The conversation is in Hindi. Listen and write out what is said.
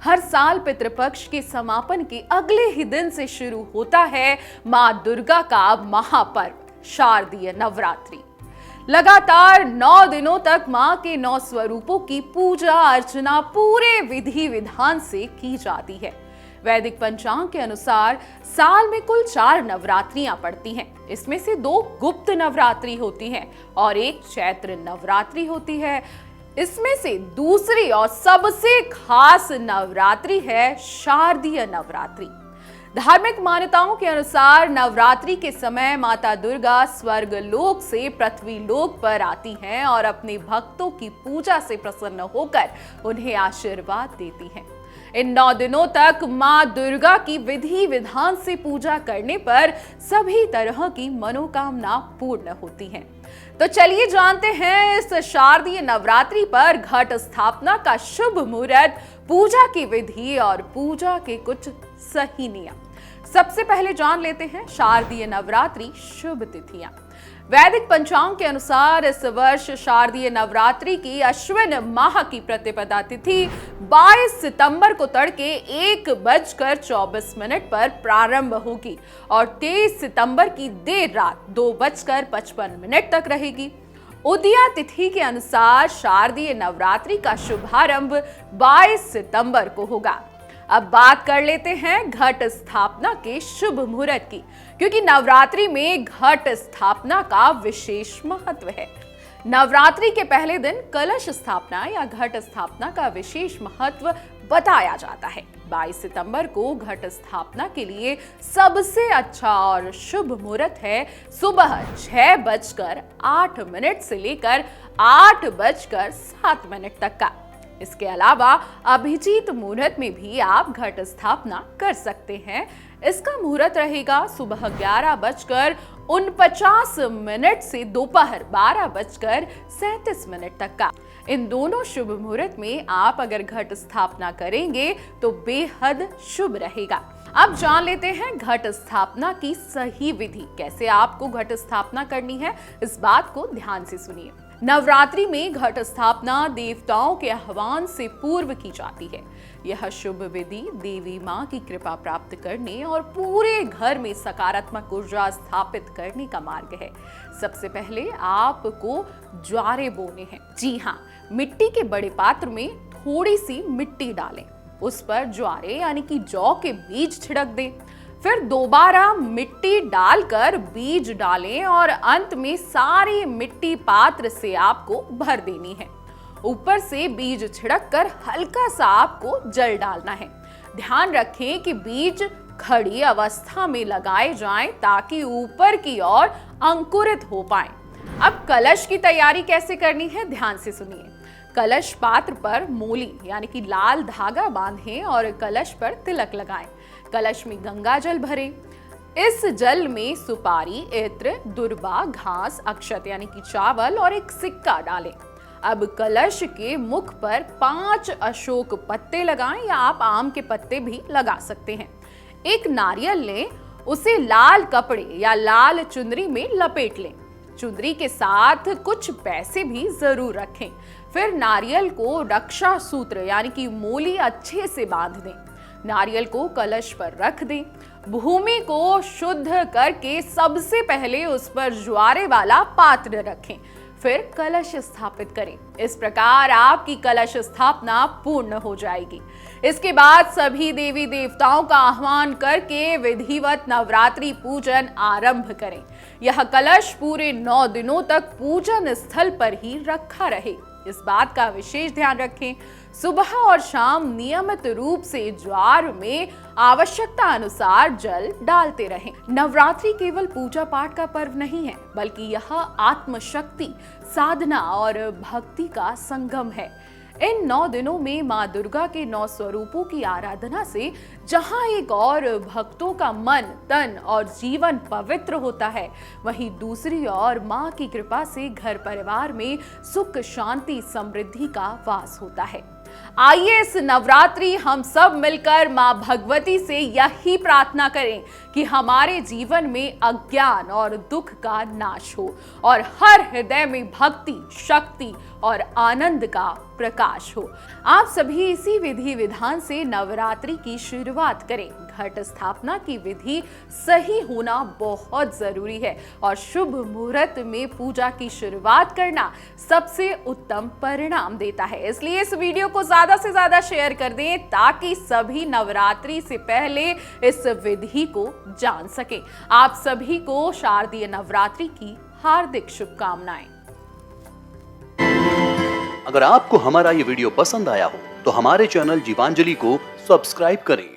हर साल पितृपक्ष के समापन के अगले ही दिन से शुरू होता है मां दुर्गा का महापर्व शारदीय नवरात्रि। लगातार 9 दिनों तक मां के 9 स्वरूपों की पूजा अर्चना पूरे विधि विधान से की जाती है। वैदिक पंचांग के अनुसार साल में कुल 4 नवरात्रियां पड़ती हैं। इसमें से 2 गुप्त नवरात्रि होती हैं और एक चैत्र नवरात्रि होती है। इसमें से दूसरी और सबसे खास नवरात्रि है शारदीय नवरात्रि। धार्मिक मान्यताओं के अनुसार नवरात्रि के समय माता दुर्गा स्वर्ग लोक से पृथ्वी लोक पर आती हैं और अपने भक्तों की पूजा से प्रसन्न होकर उन्हें आशीर्वाद देती हैं। इन 9 दिनों तक मां दुर्गा की विधि विधान से पूजा करने पर सभी तरह की मनोकामना पूर्ण होती हैं। तो चलिए जानते हैं इस शारदीय नवरात्रि पर घट स्थापना का शुभ मुहूर्त, पूजा की विधि और पूजा के कुछ सही नियम। सबसे पहले जान लेते हैं शारदीय नवरात्रि शुभ तिथियां। वैदिक पंचांग के अनुसार इस वर्ष शारदीय नवरात्रि की अश्विन माह की प्रतिपदा तिथि 22 सितंबर को तड़के 1:24 पर प्रारंभ होगी और 23 सितंबर की देर रात 2:55 तक रहेगी। उदया तिथि के अनुसार शारदीय नवरात्रि का शुभारंभ 22 सितंबर को होगा। अब बात कर लेते हैं घट स्थापना के शुभ मुहूर्त की, क्योंकि नवरात्रि में घट स्थापना का विशेष महत्व है। नवरात्रि के पहले दिन कलश स्थापना या घट स्थापना का विशेष महत्व बताया जाता है। 22 सितंबर को घट स्थापना के लिए सबसे अच्छा और शुभ मुहूर्त है सुबह 6:08 से लेकर 8:07 तक का। इसके अलावा अभिजीत मुहूर्त में भी आप घट स्थापना कर सकते हैं। इसका मुहूर्त रहेगा सुबह 11:49 से दोपहर 12:37 तक का। इन दोनों शुभ मुहूर्त में आप अगर घट स्थापना करेंगे तो बेहद शुभ रहेगा। अब जान लेते हैं घट स्थापना की सही विधि। कैसे आपको घट स्थापना करनी है, इस बात को ध्यान से सुनिए। नवरात्रि में घट स्थापना देवताओं के आह्वान से पूर्व की जाती है। यह शुभ विधि देवी मां की कृपा प्राप्त करने और पूरे घर में सकारात्मक ऊर्जा स्थापित करने का मार्ग है। सबसे पहले आपको ज्वारे बोने हैं। जी हाँ, मिट्टी के बड़े पात्र में थोड़ी सी मिट्टी डालें, उस पर ज्वारे यानी कि जौ के बीज छिड़क दें। फिर दोबारा मिट्टी डालकर बीज डालें और अंत में सारी मिट्टी पात्र से आपको भर देनी है। ऊपर से बीज छिड़ककर हल्का सा आपको जल डालना है। ध्यान रखें कि बीज खड़ी अवस्था में लगाए जाएं ताकि ऊपर की ओर अंकुरित हो पाएं। अब कलश की तैयारी कैसे करनी है, ध्यान से सुनिए। कलश पात्र पर मोली यानी कि लाल धागा बांधें और कलश पर तिलक लगाएं। कलश में गंगा जल भरें। इस जल में सुपारी, इत्र, दुर्बा, घास, अक्षत यानी कि चावल और एक सिक्का डालें। अब कलश के मुख पर 5 अशोक पत्ते लगाएं या आप आम के पत्ते भी लगा सकते हैं। एक नारियल लें, उसे लाल कपड़े या लाल चुनरी में लपेट लें। चुनरी के साथ कुछ पैसे भी जरूर रखें। फिर नारियल को रक्षा सूत्र यानी कि मोली अच्छे से बांध दें। नारियल को कलश पर रख दें। भूमि को शुद्ध करके सबसे पहले उस पर ज्वारे वाला पात्र रखें। फिर कलश स्थापित करें। इस प्रकार आपकी कलश स्थापना पूर्ण हो जाएगी। इसके बाद सभी देवी देवताओं का आह्वान करके विधिवत नवरात्रि पूजन आरंभ करें। यह कलश पूरे 9 दिनों तक पूजन स्थल पर ही रखा रहे। इस बात का विशेष ध्यान रखें। सुबह और शाम नियमित रूप से ज्वार में आवश्यकता अनुसार जल डालते रहें। नवरात्रि केवल पूजा पाठ का पर्व नहीं है, बल्कि यह आत्मशक्ति, साधना और भक्ति का संगम है। इन 9 दिनों में मां दुर्गा के 9 स्वरूपों की आराधना से जहां एक और भक्तों का मन, तन और जीवन पवित्र होता है, वहीं दूसरी ओर मां की कृपा से घर परिवार में सुख, शांति, समृद्धि का वास होता है। आइए इस नवरात्रि हम सब मिलकर मां भगवती से यही प्रार्थना करें कि हमारे जीवन में अज्ञान और दुख का नाश हो और हर हृदय में भक्ति, शक्ति और आनंद का प्रकाश हो। आप सभी इसी विधि विधान से नवरात्रि की शुरुआत करें। घट स्थापना की विधि सही होना बहुत जरूरी है और शुभ मुहूर्त में पूजा की शुरुआत करना सबसे उत्तम परिणाम देता है। इसलिए इस वीडियो को ज्यादा से ज्यादा शेयर कर दें ताकि सभी नवरात्रि से पहले इस विधि को जान सकें। आप सभी को शारदीय नवरात्रि की हार्दिक शुभकामनाएं। अगर आपको हमारा ये वीडियो पसंद आया हो तो हमारे चैनल जीवांजलि को सब्सक्राइब करें